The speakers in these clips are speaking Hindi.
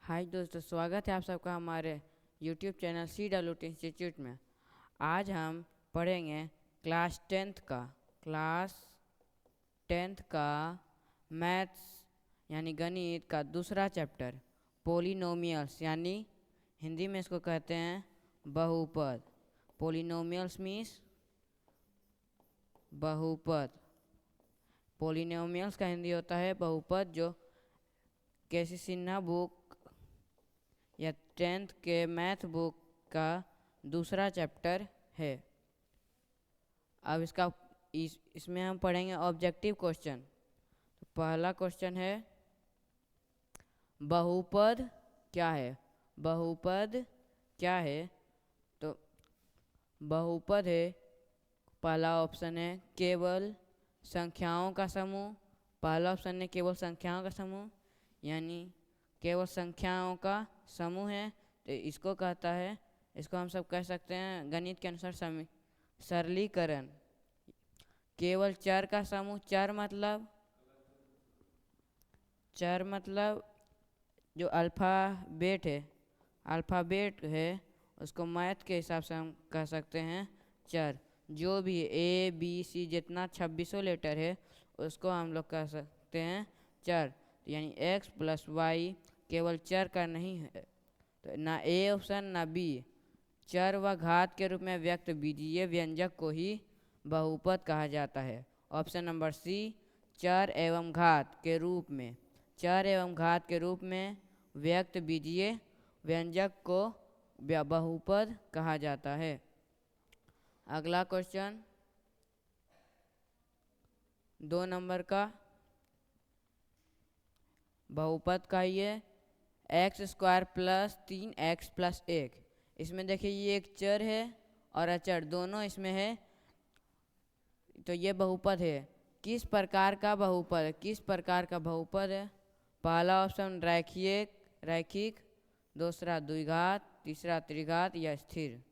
हाय दोस्तों, स्वागत है आप सबका हमारे YouTube चैनल CWT इंस्टीट्यूट में। आज हम पढ़ेंगे क्लास 10th का मैथ्स यानी गणित का दूसरा चैप्टर पोलिनोमियल्स, यानी हिंदी में इसको कहते हैं बहुपद। पोलिनोमियल्स मीन्स बहुपद। पोलिनोमियल्स का हिंदी होता है बहुपद, जो केसी सिन्हा बुक या 10th के मैथ बुक का दूसरा चैप्टर है। अब इसमें हम पढ़ेंगे ऑब्जेक्टिव क्वेश्चन। तो पहला क्वेश्चन है, बहुपद क्या है। बहुपद क्या है? तो बहुपद है, पहला ऑप्शन है केवल संख्याओं का समूह। पहला ऑप्शन है केवल संख्याओं का समूह, यानी केवल संख्याओं का समूह है तो इसको कहता है, इसको हम सब कह सकते हैं गणित के अनुसार सरलीकरण। केवल चर का समूह, चर मतलब जो अल्फ़ाबेट है उसको मैथ के हिसाब से हम कह सकते हैं चर। जो भी ABC जितना 2600 लेटर है उसको हम लोग कह सकते हैं चर। यानी x + y केवल चर का नहीं है, तो ना ए ऑप्शन ना बी। चर व घात के रूप में व्यक्त बीजीय व्यंजक को ही बहुपद कहा जाता है। ऑप्शन नंबर सी, चर एवं घात के रूप में। चर एवं घात के रूप में व्यक्त बीजीय व्यंजक को बहुपद कहा जाता है। अगला क्वेश्चन 2 नंबर का बहुपद का ही है, x² + 3x + 1। इसमें देखिए ये एक चर है और अचर दोनों इसमें है, तो ये बहुपद है। किस प्रकार का बहुपद है? पहला ऑप्शन रैखिक, दूसरा द्विघात, तीसरा त्रिघात या स्थिर।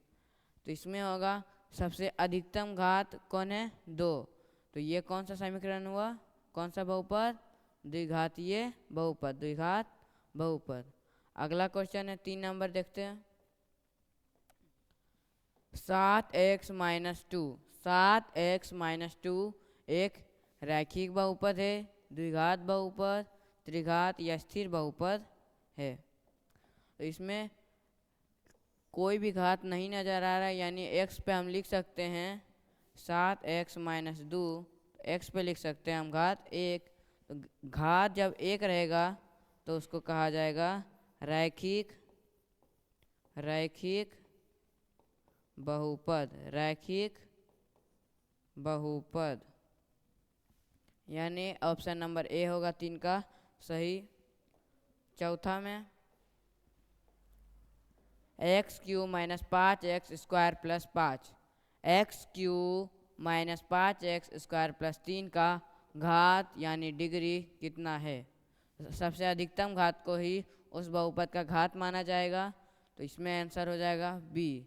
तो इसमें होगा सबसे अधिकतम घात कौन है? 2। तो ये कौन सा समीकरण हुआ? कौन सा बहुपद? द्विघातीय बहुपद, द्विघात बहुपद। अगला क्वेश्चन है 3 नंबर, देखते हैं। 7x - 2। 7x - 2 एक रैखिक बहुपद है, द्विघात बहुपद, त्रिघात या स्थिर बहुपद है। तो इसमें कोई भी घात नहीं नजर आ रहा है, यानी x पे हम लिख सकते हैं 7x - 2। x पे लिख सकते हैं हम घात 1। तो घात जब 1 रहेगा तो उसको कहा जाएगा रैखिक बहुपद। यानी ऑप्शन नंबर ए होगा 3 का सही। चौथा में x³ - 5x² + 5। x³ - 5x² + 3 का घात यानी डिग्री कितना है? सबसे अधिकतम घात को ही उस बहुपद का घात माना जाएगा, तो इसमें आंसर हो जाएगा बी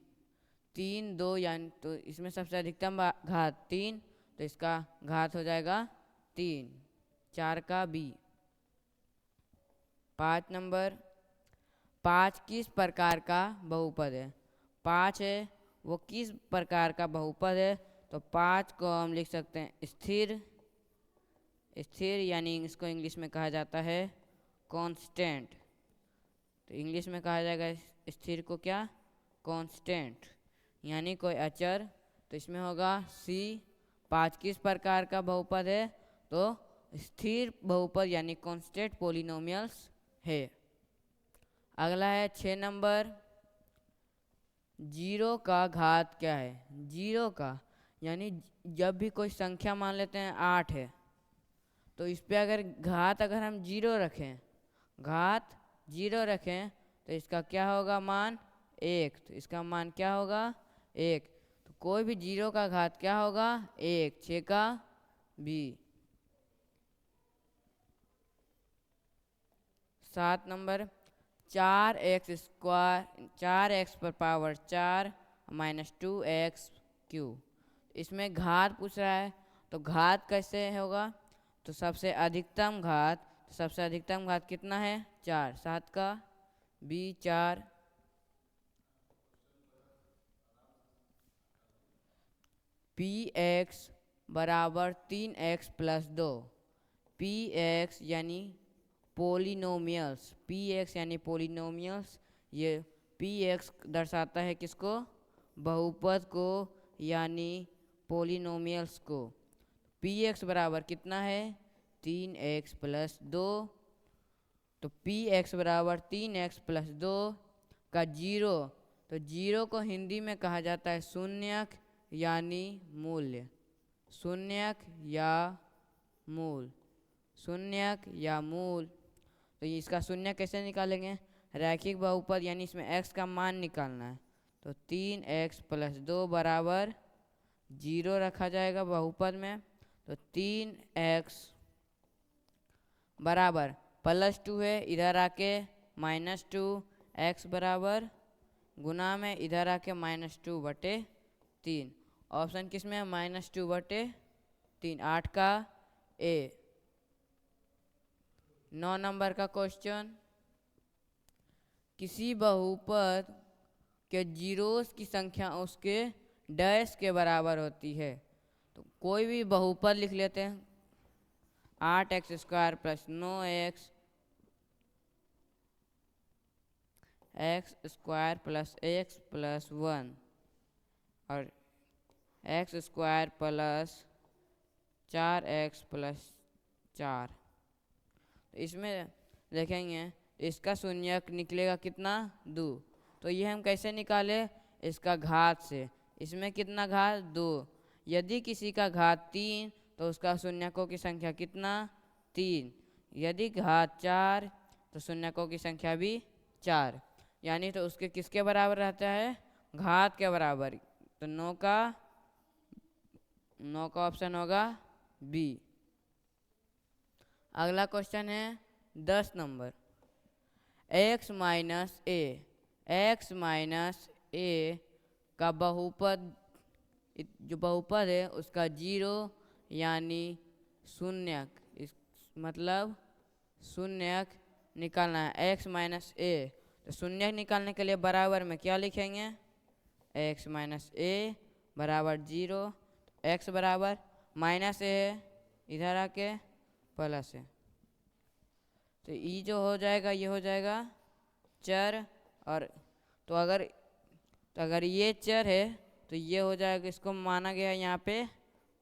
3, 2। यानी तो इसमें सबसे अधिकतम घात 3, तो इसका घात हो जाएगा 3, 4 का बी। 5 नंबर, 5 किस प्रकार का बहुपद है? 5 है, वो किस प्रकार का बहुपद है? तो 5 को हम लिख सकते हैं स्थिर, यानी इसको इंग्लिश में कहा जाता है कांस्टेंट। तो इंग्लिश में कहा जाएगा स्थिर को क्या? कांस्टेंट, यानी कोई अचर। तो इसमें होगा सी, 5 किस प्रकार का बहुपद है? तो स्थिर बहुपद यानी कांस्टेंट पोलिनोमियल्स है। अगला है 6 नंबर, 0 का घात क्या है? 0 का यानी जब भी कोई संख्या मान लेते हैं 8 है, तो इस पे अगर हम 0 रखें, तो इसका क्या होगा मान? 1। तो इसका मान क्या होगा? 1। तो कोई भी 0 का घात क्या होगा? 1, 6 का B. 7 number, 4x² 4x⁴ - 2x³। इसमें घात पूछ रहा है, तो घात कैसे होगा? तो सबसे अधिकतम घात कितना है? 4, 7 का बी 4, पी एक्स बराबर 3x प्लस 2। पी एक्स यानी पोलिनोमियल्स, पी एक्स यानी पोलिनोमियल्स, ये पी एक्स दर्शाता है किसको? बहुपद को यानी पोलिनोमियल्स को। पी एक्स बराबर कितना है? 3x plus 2। तो पी एक्स बराबर 3x प्लस 2 का जीरो, तो जीरो को हिंदी में कहा जाता है शून्यक यानी मूल्य, शून्यक या मूल, शून्यक या मूल। तो इसका शून्य कैसे निकालेंगे? रैखिक बहुपद यानी इसमें x का मान निकालना है। तो 3x प्लस 2 बराबर जीरो रखा जाएगा बहुपद में। तो 3x बराबर प्लस 2 है, इधर आके -2, x बराबर गुना में इधर आके -2/3। ऑप्शन किस में है? -2/3। 8 का ए। 9 नंबर का क्वेश्चन, किसी बहुपद के जीरोस की संख्या उसके डैश के बराबर होती है। तो कोई भी बहुपद लिख लेते हैं। 8x² plus 9x, x² plus x plus 1 और x² प्लस 4x प्लस 4। तो इसमें देखेंगे इसका शून्यक निकलेगा कितना? 2। तो ये हम कैसे निकाले? इसका घात से। इसमें कितना घात? 2। यदि किसी का घात 3 तो उसका शून्यकों की संख्या कितना? 3। यदि घात 4 तो शून्यकों की संख्या भी 4, यानी तो उसके किसके बराबर रहता है? घात के बराबर। तो 9 का ऑप्शन होगा बी। अगला क्वेश्चन है 10 नंबर, x माइनस ए का बहुपद, जो बहुपद है उसका जीरो यानी शून्यक, इस मतलब शून्यक निकालना है x माइनस ए। तो शून्यक निकालने के लिए बराबर में क्या लिखेंगे? x माइनस ए बराबर 0, x बराबर माइनस ए है, इधर आके प्लस है। तो ई जो हो जाएगा ये हो जाएगा चर, और तो अगर ये चर है तो ये हो जाएगा, इसको माना गया है यहाँ पे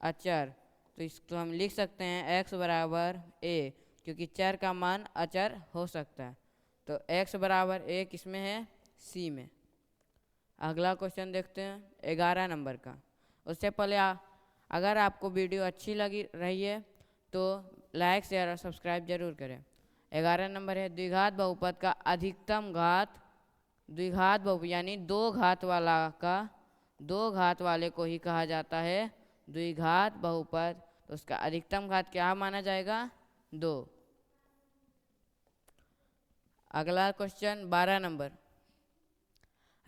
अचर। तो इसको हम लिख सकते हैं x बराबर a, क्योंकि चर का मान अचर हो सकता है। तो x बराबर a किसमें है? c में। अगला क्वेश्चन देखते हैं 11 नंबर का। उससे पहले अगर आपको वीडियो अच्छी लगी रही है तो लाइक शेयर और सब्सक्राइब जरूर करें। 11 नंबर है, द्विघात बहुपद का अधिकतम घात, द्विघात बहुपद यानी दो घात वाला का दो घात वाले को ही कहा जाता है द्विघात बहुपद। तो उसका अधिकतम घात क्या माना जाएगा? 2। अगला क्वेश्चन 12 नंबर,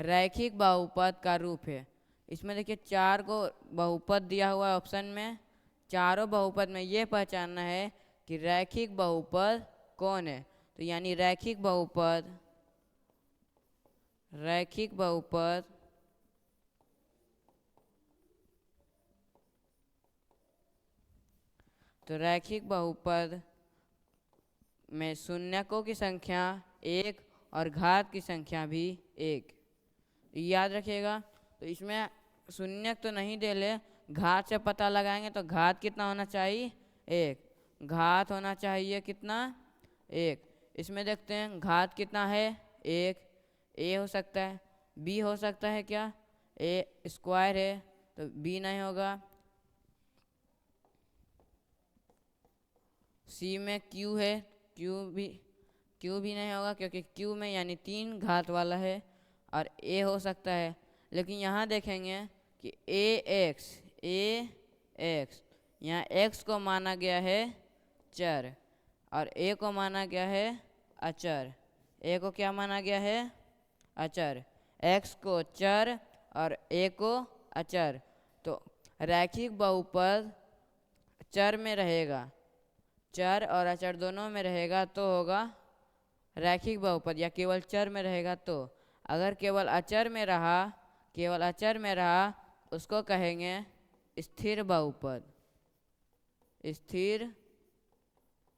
रैखिक बहुपद का रूप है। इसमें देखिए 4 को बहुपद दिया हुआ है ऑप्शन में। चारों बहुपद में ये पहचानना है कि रैखिक बहुपद कौन है। तो यानी रैखिक बहुपद तो रैखिक बहुपद में शून्यकों की संख्या 1 और घात की संख्या भी 1, याद रखिएगा। तो इसमें शून्यक तो नहीं दे ले, घात से पता लगाएंगे। तो घात कितना होना चाहिए? 1। घात होना चाहिए कितना? 1। इसमें देखते हैं घात कितना है? 1। ए हो सकता है, बी हो सकता है क्या? ए स्क्वायर है तो बी नहीं होगा। सी में क्यू है, क्यू भी नहीं होगा क्योंकि क्यू में यानी 3 घात वाला है। और ए हो सकता है, लेकिन यहाँ देखेंगे कि ए एक्स, यहाँ एक्स को माना गया है चर और ए को माना गया है अचर। ए को क्या माना गया है? अचर। एक्स को चर और ए को अचर। तो रैखिक बहुपद चर में रहेगा, चर और अचर दोनों में रहेगा तो होगा रैखिक बहुपद या केवल चर में रहेगा तो। अगर केवल अचर में रहा उसको कहेंगे स्थिर बहुपद, स्थिर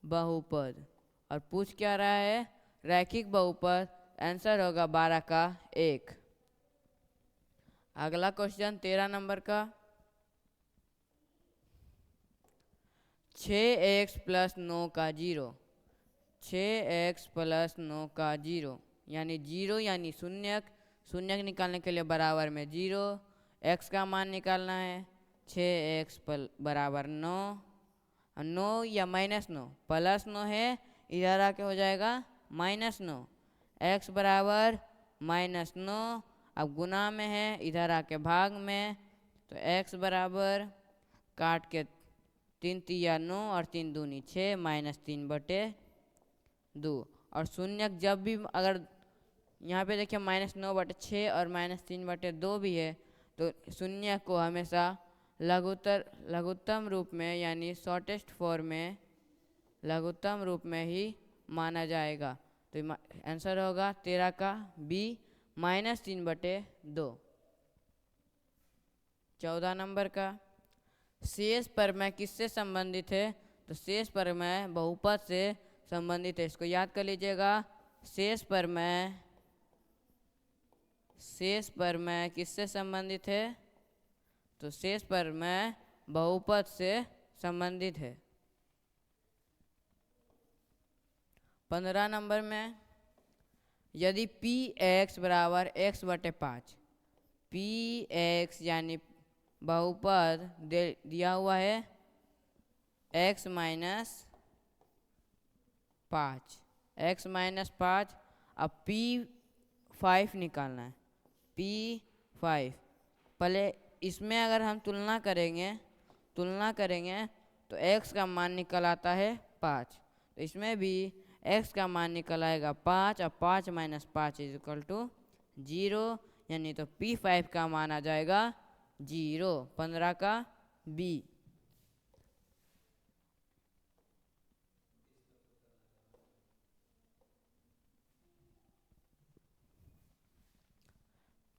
बहुपद। और पूछ क्या रहा है, रैखिक बहुपद। आंसर होगा 12 का 1। अगला क्वेश्चन 13 नंबर का, 6x प्लस 9 का 0, 6x प्लस 9 का 0 यानी 0 यानी शून्यक, शून्यक निकालने के लिए बराबर में 0, x का मान निकालना है। 6x बराबर 9, 9 या -9, +9 है, इधर आके हो जाएगा -9, x बराबर -9, अब गुना में है, इधर आके भाग में, तो x बराबर काट के 3 तिया 9 और 3 दूनी 6, -3/2। और शून्यक जब भी अगर यहाँ पे देखिए -9/6 और -3/2 भी है, तो शून्य को हमेशा लघुत्तम रूप में यानी शॉर्टेस्ट फॉर्म में, लघुत्तम रूप में ही माना जाएगा। तो आंसर होगा 13 का बी, -3/2। 14 नंबर का, शेष परमेय किससे संबंधित है, तो शेष परमेय बहुपद से संबंधित है। इसको याद कर लीजिएगा, शेष परमेय किससे संबंधित है, तो शेष परमेय बहुपद से संबंधित है। 15 नंबर में, यदि px बराबर x/5, px यानी बहुपद दिया हुआ है x - 5, अब p5 निकालना है, p5। पहले इसमें अगर हम तुलना करेंगे तो x का मान निकल आता है 5, तो इसमें भी x का मान निकल आएगा 5, और 5 - 5 = 0, यानी तो p5 का मान आ जाएगा 0। 15 का बी।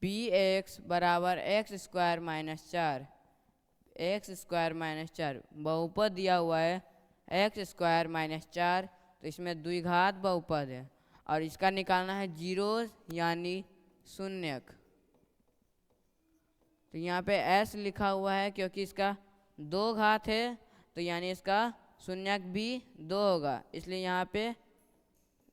px बराबर x² - 4, x² - 4 बहुपद दिया हुआ है x² - 4, तो इसमें द्विघात बहुपद है और इसका निकालना है 0 यानी शून्यक। तो यहाँ पे s लिखा हुआ है क्योंकि इसका 2 घात है, तो यानी इसका शून्यक भी 2 होगा, इसलिए यहाँ पे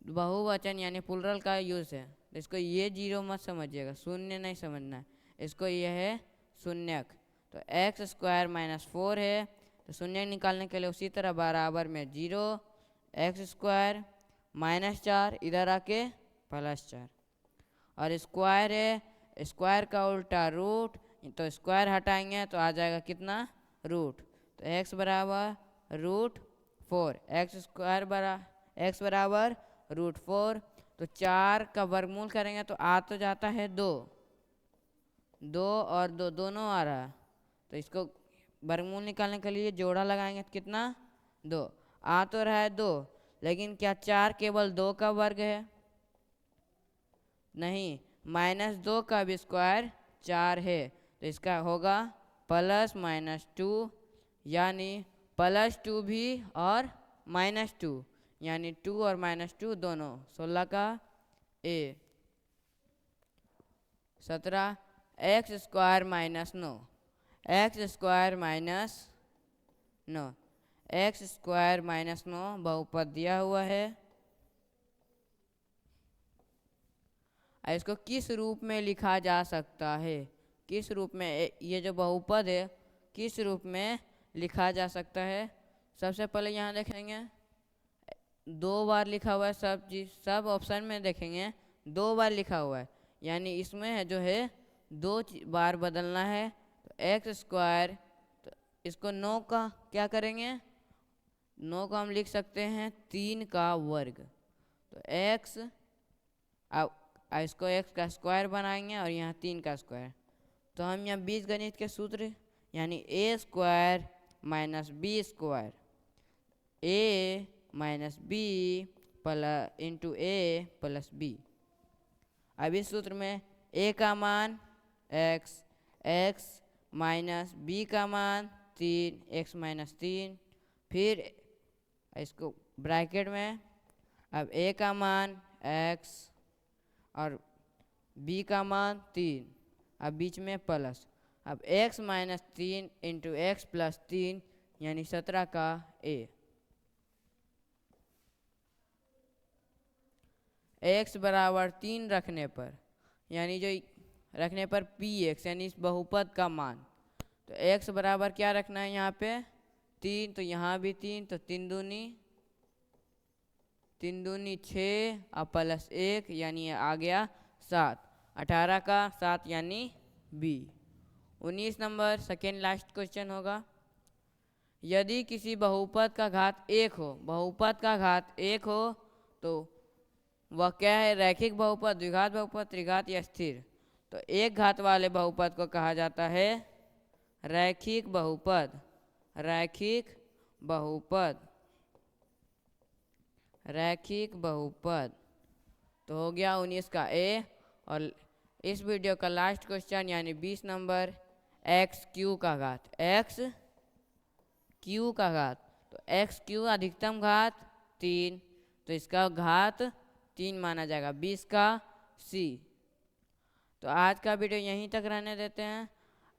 बहुवचन यानी प्लुरल का यूज़ है। तो इसको ये 0 मत समझिएगा, शून्य नहीं समझना है, इसको ये है शून्यक। तो x² - 4 है, तो शून्य निकालने के लिए उसी तरह बराबर में 0, x² - 4 इधर आके +4, और स्क्वायर है, स्क्वायर का उल्टा रूट, तो स्क्वायर हटाएंगे तो आ जाएगा कितना, रूट। तो x बराबर √4, x बराबर √4। तो 4 का वर्गमूल करेंगे तो आ तो जाता है 2, 2 और 2 दोनों आ रहा है, तो इसको वर्गमूल निकालने के लिए जोड़ा लगाएंगे तो कितना, 2। आ तो रहा है 2, लेकिन क्या 4 केवल 2 का वर्ग है, नहीं, -2 का भी स्क्वायर 4 है, तो इसका होगा +-2, यानी +2 भी और -2, यानी 2 और -2 दोनों, 16 का ए। 17 x² - 9, x² - 9, x² - 9 बहुपद दिया हुआ है। इसको किस रूप में लिखा जा सकता है, किस रूप में ये जो बहुपद है किस रूप में लिखा जा सकता है। सबसे पहले यहाँ देखेंगे 2 बार लिखा हुआ है, सब ऑप्शन में देखेंगे 2 बार लिखा हुआ है, यानी इसमें है जो है 2 बार बदलना है। तो x², तो इसको 9 का क्या करेंगे, 9 को हम लिख सकते हैं 3 का वर्ग, तो x, अब इसको x का स्क्वायर बनाएंगे और यहाँ 3 का स्क्वायर, तो हम यहाँ बीजगणित के सूत्र यानी a² - b², a - b into a plus b. अब इस सूत्र में a का मान x, x माइनस बी का मान 3, x माइनस 3, फिर इसको ब्रैकेट में अब a का मान x और b का मान 3, अब बीच में प्लस, अब x minus 3 into x plus 3 यानी 17 का a। x बराबर 3 रखने पर यानी जो रखने पर px यानी इस बहुपद का मान, तो x बराबर क्या रखना है यहाँ पे 3, तो यहाँ भी 3, तो 3 दूनी 6 और प्लस 1 यानी आ गया 7, 18 का 7 यानी b। 19 number second last question होगा, यदि किसी बहुपद का घात 1 हो, बहुपद का घात 1 हो तो वह क्या है, रैखिक बहुपद, द्विघात बहुपद, त्रिघात या स्थिर। तो एक घात वाले बहुपद को कहा जाता है रैखिक बहुपद, रैखिक बहुपद, रैखिक बहुपद। तो हो गया 19 का ए। और इस वीडियो का लास्ट क्वेश्चन यानी 20 नंबर, एक्स क्यू का घात, एक्स क्यू का घात, तो एक्स क्यू अधिकतम घात 3, तो इसका घात 3 माना जाएगा, 20 का सी। तो आज का वीडियो यहीं तक रहने देते हैं,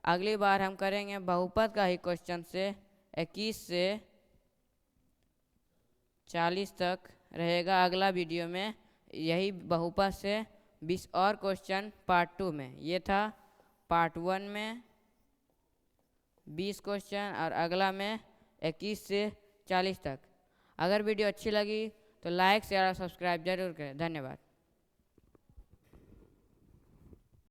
अगली बार हम करेंगे बहुपद का ही क्वेश्चन से 21 से 40 तक रहेगा अगला वीडियो में, यही बहुपद से 20 और क्वेश्चन पार्ट 2 में। ये था पार्ट 1 में 20 क्वेश्चन और अगला में 21 से 40 तक। अगर वीडियो अच्छी लगी तो लाइक शेयर और सब्सक्राइब जरूर करें। धन्यवाद।